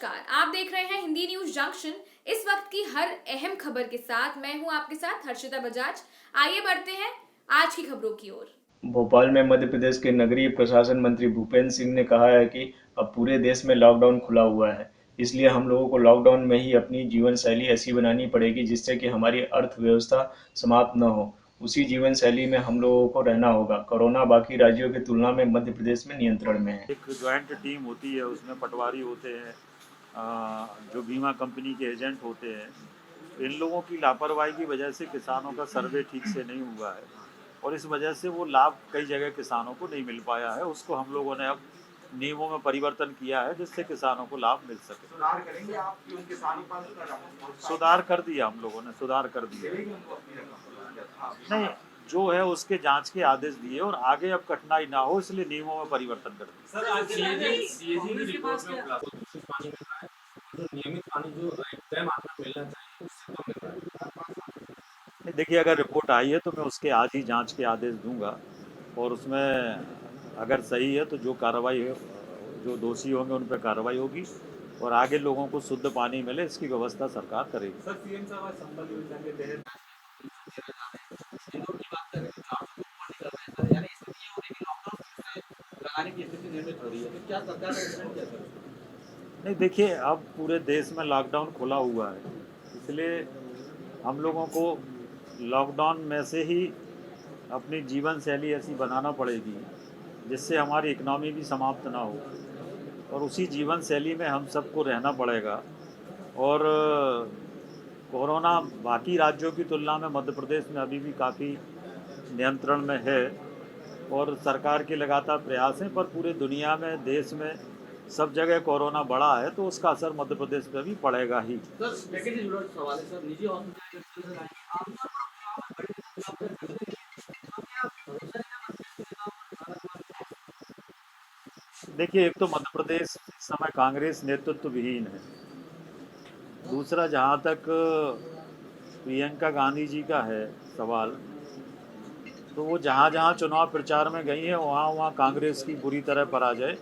नमस्कार, आप देख रहे हैं हिंदी न्यूज जंक्शन। इस वक्त की हर अहम खबर के साथ मैं हूं आपके साथ हर्षिता बजाज। आइए बढ़ते हैं आज की खबरों की ओर। भोपाल में मध्य प्रदेश के नगरीय प्रशासन मंत्री भूपेंद्र सिंह ने कहा है कि अब पूरे देश में लॉकडाउन खुला हुआ है, इसलिए हम लोगों को लॉकडाउन में ही अपनी जीवन शैली ऐसी बनानी पड़ेगी जिससे कि हमारी अर्थव्यवस्था समाप्त न हो। उसी जीवन शैली में हम लोगों को रहना होगा। कोरोना बाकी राज्यों की तुलना में मध्य प्रदेश में नियंत्रण में है। एक जॉइंट टीम होती है, उसमें पटवारी होते हैं, जो बीमा कंपनी के एजेंट होते हैं। इन लोगों की लापरवाही की वजह से किसानों का सर्वे ठीक से नहीं हुआ है और इस वजह से वो लाभ कई जगह किसानों को नहीं मिल पाया है। उसको हम लोगों ने अब नियमों में परिवर्तन किया है जिससे किसानों को लाभ मिल सके। सुधार करेंगे आप कि उनके सालों पास सुधार कर दिया, हम लोगों ने सुधार कर दिया। नहीं, जो है उसके जांच के आदेश दिए और आगे अब कठिनाई ना हो इसलिए नियमों में परिवर्तन कर दिया। सर आज सीएजी की रिपोर्ट में खुलासा दूषित पानी मिल रहा है, जो नियमित पानी जो एक तय मात्रा में मिलना चाहिए उससे कम मिल रहा नहीं, देखिए, अगर रिपोर्ट आई है तो मैं उसके आज ही जांच के आदेश दूंगा और उसमें अगर सही है तो जो कार्रवाई है, जो दोषी होंगे उन पर कार्रवाई होगी और आगे लोगों को शुद्ध पानी मिले इसकी व्यवस्था सरकार करेगी। सर सीएम साहब आज संबल योजना के तहत इंदौर की बात करें तो 400 ऊपर निकल रहे हैं सर, यानी स्थिति ये हो रही है कि लॉकडाउन फिर से लगाने की स्थिति निर्मित हो रही है, तो क्या सरकार का एक्शन क्या सर? नहीं, देखिए, अब पूरे देश में लॉकडाउन खुला हुआ है, इसलिए हम लोगों को लॉकडाउन में से ही अपनी जीवन शैली ऐसी बनाना पड़ेगी जिससे हमारी इकनॉमी भी समाप्त ना हो और उसी जीवन शैली में हम सबको रहना पड़ेगा। और कोरोना बाकी राज्यों की तुलना में मध्य प्रदेश में अभी भी काफ़ी नियंत्रण में है और सरकार के लगातार प्रयास हैं, पर पूरे दुनिया में, देश में, सब जगह कोरोना बढ़ा है तो उसका असर मध्य प्रदेश पे भी पड़ेगा ही। सर पैकेज से जुड़ा सवाल है सर, निजी हॉस्पिटल आमतौर पर देखिए, एक तो मध्य प्रदेश इस समय कांग्रेस नेतृत्व विहीन है। दूसरा, जहाँ तक प्रियंका गांधी जी का है सवाल, तो वो जहाँ जहाँ चुनाव प्रचार में गई हैं वहाँ वहाँ कांग्रेस की बुरी तरह पराजय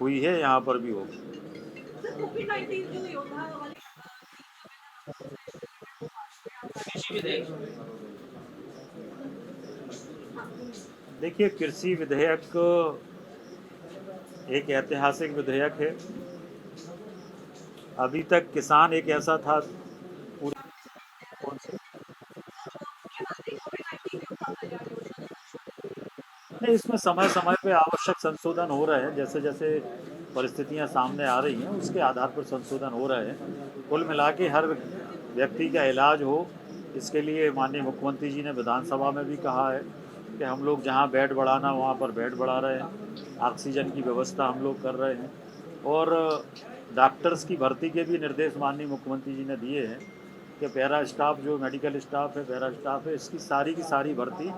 हुई है, यहाँ पर भी होगी। कोविड-19 जो योद्धा वाली कृषि विधेयक देखिए, कृषि विधेयक एक ऐतिहासिक विधेयक है। अभी तक किसान एक ऐसा था पूरे, कौन से, नहीं, इसमें समय समय पे आवश्यक संशोधन हो रहे हैं, जैसे जैसे परिस्थितियां सामने आ रही हैं उसके आधार पर संशोधन हो रहे हैं। कुल मिला के हर व्यक्ति का इलाज हो, इसके लिए माननीय मुख्यमंत्री जी ने विधानसभा में भी कहा है कि हम लोग जहां बेड बढ़ाना वहां पर बेड बढ़ा रहे हैं, ऑक्सीजन की व्यवस्था हम लोग कर रहे हैं और डॉक्टर्स की भर्ती के भी निर्देश माननीय मुख्यमंत्री जी ने दिए हैं कि पैरा स्टाफ, जो मेडिकल स्टाफ है, पैरा स्टाफ है, इसकी सारी की सारी भर्ती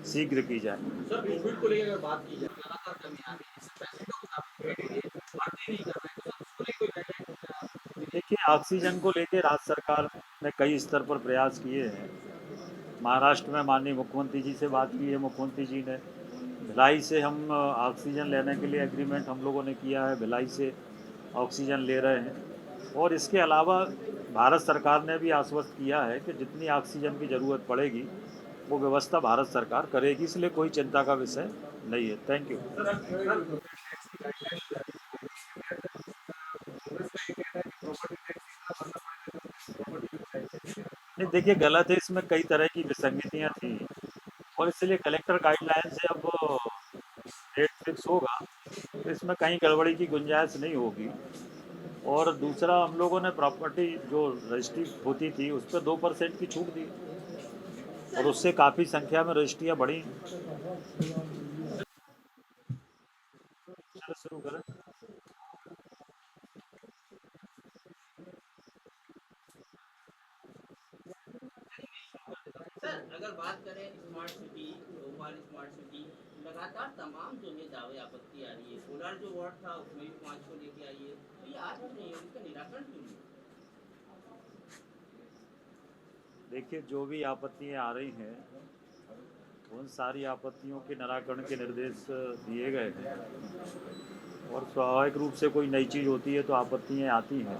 शीघ्र की जाए। सर कोविड को लेकर अगर बात की जाए लगातार कमी आ रही है, इससे पैसे का मुताबिक भर्ती नहीं कर रहे हैं, तो सर उसको लेकर कोई गाइडलाइन देखिए, ऑक्सीजन को लेकर राज्य सरकार ने कई स्तर पर प्रयास किए हैं। महाराष्ट्र में माननीय मुख्यमंत्री जी से बात की है, मुख्यमंत्री जी ने भिलाई से हम ऑक्सीजन लेने के लिए एग्रीमेंट हम लोगों ने किया है, भिलाई से ऑक्सीजन ले रहे हैं और इसके अलावा भारत सरकार ने भी आश्वस्त किया है कि जितनी ऑक्सीजन की ज़रूरत पड़ेगी वो व्यवस्था भारत सरकार करेगी, इसलिए कोई चिंता का विषय नहीं है। Thank you. नहीं, देखिए, गलत है, इसमें कई तरह की विसंगतियाँ थी और इसलिए कलेक्टर गाइडलाइन से अब रेट फिक्स होगा तो इसमें कहीं गड़बड़ी की गुंजाइश नहीं होगी। और दूसरा, हम लोगों ने प्रॉपर्टी जो रजिस्ट्री होती थी उस पर 2% की छूट दी और उससे काफ़ी संख्या में रजिस्ट्रियाँ बढ़ी। चलो शुरू करें। सर अगर बात करें smart city, Bhopal smart city, लगातार तमाम जो है दावे आपत्ति आ रही है। सोलर जो वार्ड था उसमें भी 5 को लेके आई है, तो ये आज भी नहीं है, इसका निराकरण क्यों नहीं? देखिए, जो भी आपत्तियाँ आ रही हैं उन सारी आपत्तियों के निराकरण के निर्देश दिए गए हैं और स्वाभाविक रूप से कोई नई चीज़ होती है तो आपत्तियाँ आती हैं,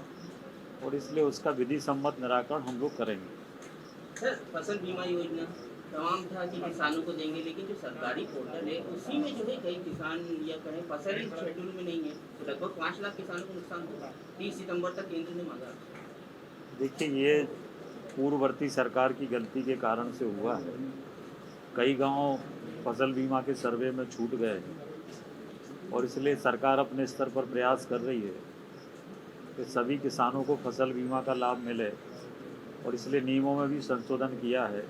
और इसलिए उसका विधि सम्मत निराकरण हम लोग करेंगे। सर फसल बीमा योजना तमाम था कि किसानों को देंगे, लेकिन जो सरकारी पोर्टल है उसी में जो है कई किसान या कहें फसल ही शेड्यूल में नहीं है, तो लगभग 5 लाख किसानों को नुकसान होगा। 30 सितंबर तक केंद्र ने मांगा। देखिए, ये पूर्ववर्ती सरकार की गलती के कारण से हुआ है। कई गांव फसल बीमा के सर्वे में छूट गए हैं, और इसलिए सरकार अपने स्तर पर प्रयास कर रही है कि सभी किसानों को फसल बीमा का लाभ मिले, और इसलिए नियमों में भी संशोधन किया है।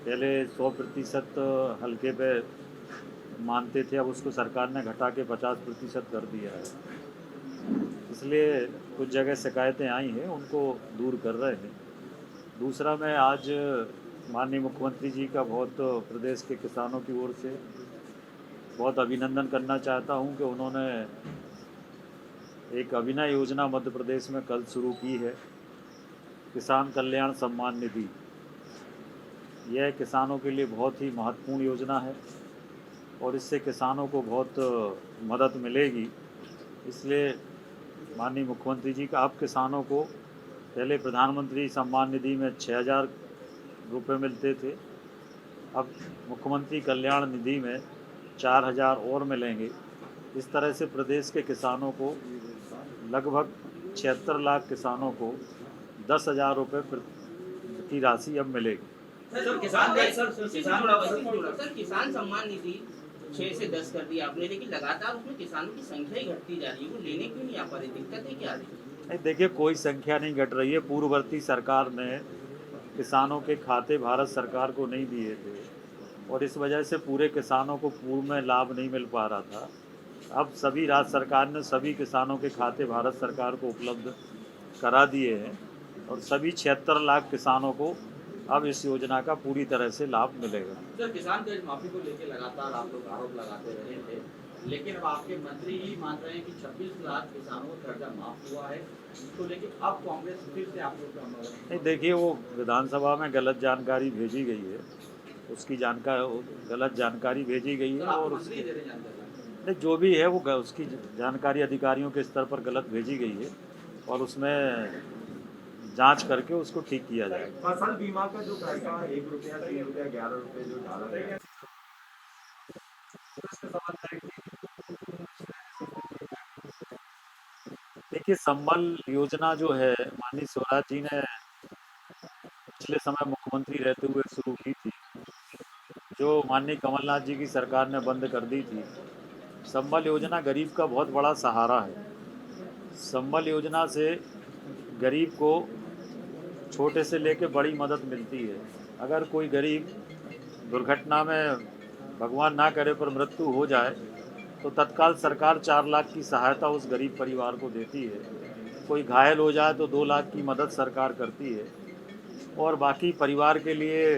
पहले 100% हल्के पे मानते थे, अब उसको सरकार ने घटा के 50% कर दिया है। इसलिए कुछ जगह शिकायतें आई हैं, उनको दूर कर रहे हैं। दूसरा, मैं आज माननीय मुख्यमंत्री जी का बहुत प्रदेश के किसानों की ओर से बहुत अभिनंदन करना चाहता हूं कि उन्होंने एक अभिनव योजना मध्य प्रदेश में कल शुरू की है, किसान कल्याण सम्मान निधि। यह किसानों के लिए बहुत ही महत्वपूर्ण योजना है, और इससे किसानों को बहुत मदद मिलेगी। इसलिए माननीय मुख्यमंत्री जी का, अब किसानों को पहले प्रधानमंत्री सम्मान निधि में 6,000 रुपये मिलते थे, अब मुख्यमंत्री कल्याण निधि में 4,000 और मिलेंगे। इस तरह से प्रदेश के किसानों को, लगभग 76 लाख किसानों को 10,000 रुपये की राशि अब मिलेगी। सर किसान सम्मान निधि 6 से 10 कर दिया आपने, लेकिन लगातार उसमें किसानों की संख्या ही घटती जा रही है, वो लेने क्यों नहीं आ पा रही, दिक्कतें क्या आ रही है? नहीं, देखिए, कोई संख्या नहीं घट रही है। पूर्ववर्ती सरकार ने किसानों के खाते भारत सरकार को नहीं दिए थे, और इस वजह से पूरे किसानों को पूर्व में लाभ नहीं मिल पा रहा था। अब सभी राज्य सरकार ने सभी किसानों के खाते भारत सरकार को उपलब्ध करा दिए हैं, और सभी 76 लाख किसानों को अब इस योजना का पूरी तरह से लाभ मिलेगा। सर किसान कर्ज माफी को लेकर लगातार आप लोग आरोप लगाते रहे थे, लेकिन अब आपके मंत्री ही मान रहे हैं कि 26 लाख किसानों का कर्जा माफ हुआ है, इसको लेकर अब कांग्रेस फिर से आप लोग का नहीं, देखिए, वो विधानसभा में गलत जानकारी भेजी गई है, उसकी गलत जानकारी भेजी गई है, और उसकी नहीं, जो भी है वो उसकी जानकारी अधिकारियों के स्तर पर गलत भेजी गई है, और उसमें जांच करके उसको ठीक किया जाएगा। फसल बीमा का जो पैसा 1 रुपया, 3 रुपया, 11 रुपये जो डाला गया, देखिए, संबल योजना जो है माननीय स्वराज जी ने पिछले समय मुख्यमंत्री रहते हुए शुरू की थी, जो माननीय कमलनाथ जी की सरकार ने बंद कर दी थी। संबल योजना गरीब का बहुत बड़ा सहारा है। संबल योजना से गरीब को छोटे से लेकर बड़ी मदद मिलती है। अगर कोई गरीब दुर्घटना में, भगवान ना करे, पर मृत्यु हो जाए, तो तत्काल सरकार 4 लाख की सहायता उस गरीब परिवार को देती है। कोई घायल हो जाए तो 2 लाख की मदद सरकार करती है, और बाकी परिवार के लिए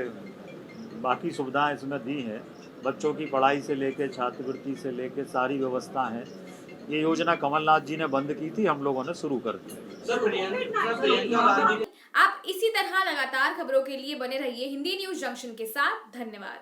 बाकी सुविधाएं इसमें दी हैं। बच्चों की पढ़ाई से लेकर, छात्रवृत्ति से लेकर सारी व्यवस्था है। ये योजना कमलनाथ जी ने बंद की थी, हम लोगों ने शुरू कर दी। आप इसी तरह लगातार खबरों के लिए बने रहिए हिंदी न्यूज जंक्शन के साथ। धन्यवाद।